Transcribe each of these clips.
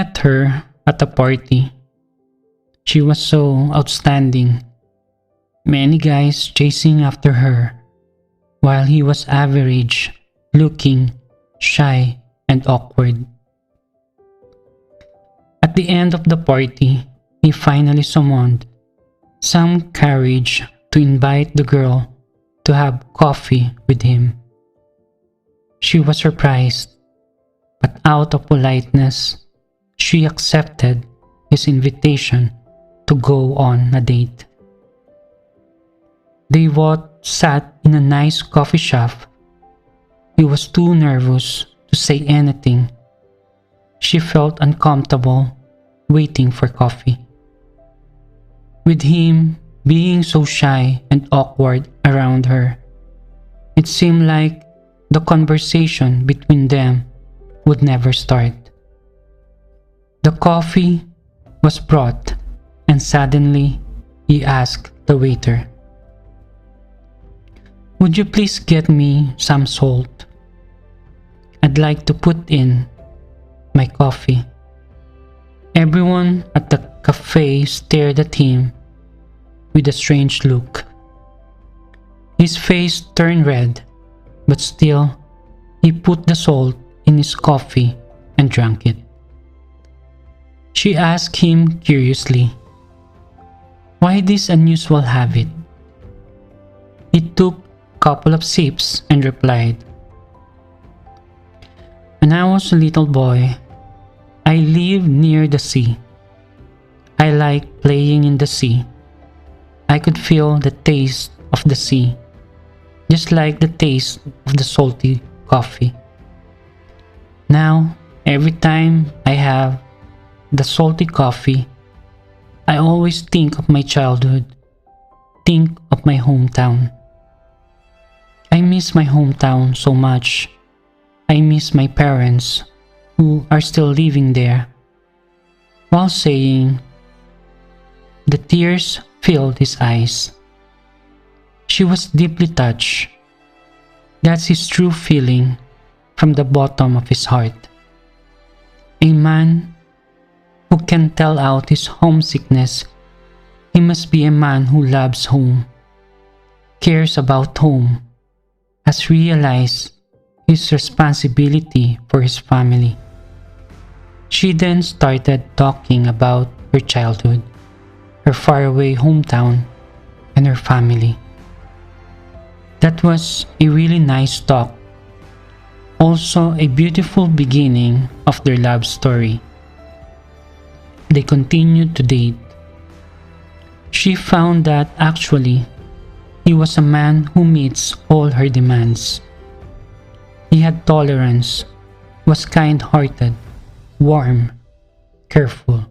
met her at a party. She was so outstanding. Many guys chasing after her, while he was average, looking shy and awkward. At the end of the party, he finally summoned some courage to invite the girl to have coffee with him. She was surprised, but out of politeness, she accepted his invitation to go on a date. They both sat in a nice coffee shop. He was too nervous to say anything. She felt uncomfortable waiting for coffee. With him being so shy and awkward around her, it seemed like the conversation between them would never start. The coffee was brought, and suddenly he asked the waiter, "Would you please get me some salt? I'd like to put in my coffee." Everyone at the cafe stared at him with a strange look. His face turned red, but still, he put the salt in his coffee and drank it. She asked him curiously, "Why this unusual habit?" He took a couple of sips and replied, "When I was a little boy, I lived near the sea. I liked playing in the sea. I could feel the taste of the sea, just like the taste of the salty coffee. Now, every time I have the salty coffee, I always think of my childhood, think of my hometown. I miss my hometown so much. I miss my parents who are still living there." While saying, the tears filled his eyes. She was deeply touched. That's his true feeling from the bottom of his heart. A man who can tell out his homesickness. He must be a man who loves home, cares about home, has realized his responsibility for his family. She then started talking about her childhood, her faraway hometown, and her family. That was a really nice talk. Also a beautiful beginning of their love story. They continued to date. She found that actually he was a man who meets all her demands. He had tolerance, was kind-hearted, warm, careful.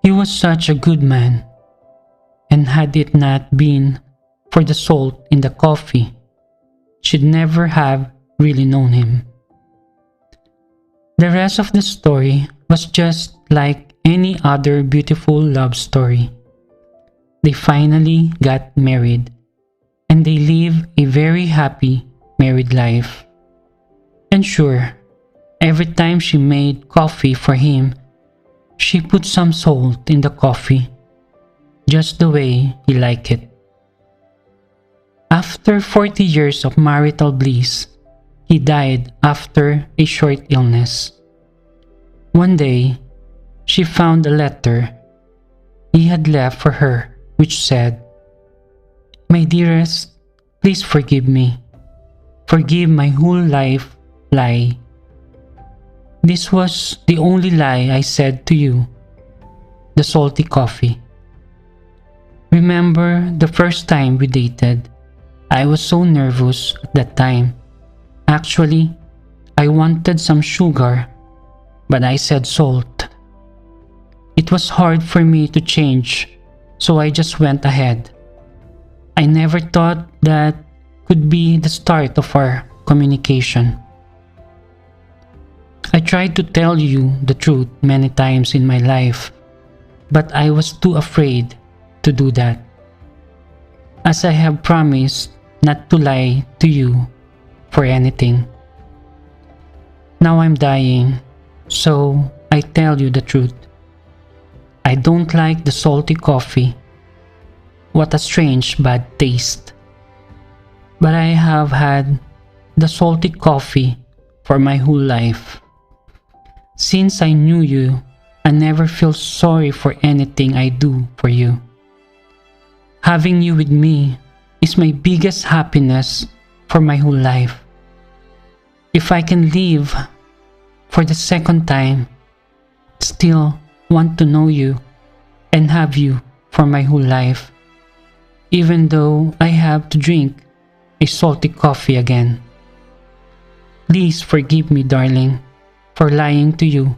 He was such a good man, and had it not been for the salt in the coffee, she'd never have really known him. The rest of the story was just like any other beautiful love story. They finally got married, and they live a very happy married life. And sure, every time she made coffee for him, she put some salt in the coffee, just the way he liked it. After 40 years of marital bliss, he died after a short illness. One day, she found a letter he had left for her, which said, "My dearest, please forgive me. Forgive my whole life lie. This was the only lie I said to you, the salty coffee. Remember the first time we dated? I was so nervous at that time. Actually, I wanted some sugar, but I said salt. It was hard for me to change, so I just went ahead. I never thought that could be the start of our communication. I tried to tell you the truth many times in my life, but I was too afraid to do that. As I have promised not to lie to you for anything. Now I'm dying. So I tell you the truth. I don't like the salty coffee. What a strange bad taste. But I have had the salty coffee for my whole life. Since I knew you, I never feel sorry for anything I do for you. Having you with me is my biggest happiness for my whole life. If I can live for the second time, still want to know you and have you for my whole life, even though I have to drink a salty coffee again. Please forgive me, darling, for lying to you,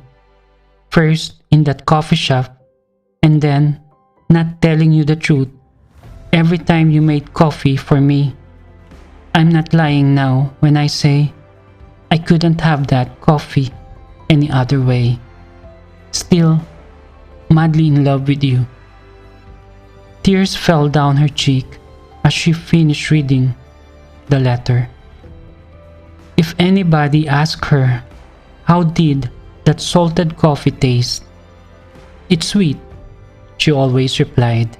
first in that coffee shop and then not telling you the truth every time you made coffee for me. I'm not lying now when I say I couldn't have that coffee any other way. Still madly in love with you. Tears fell down her cheek as she finished reading the letter. If anybody asked her, how did that salted coffee taste? It's sweet, she always replied.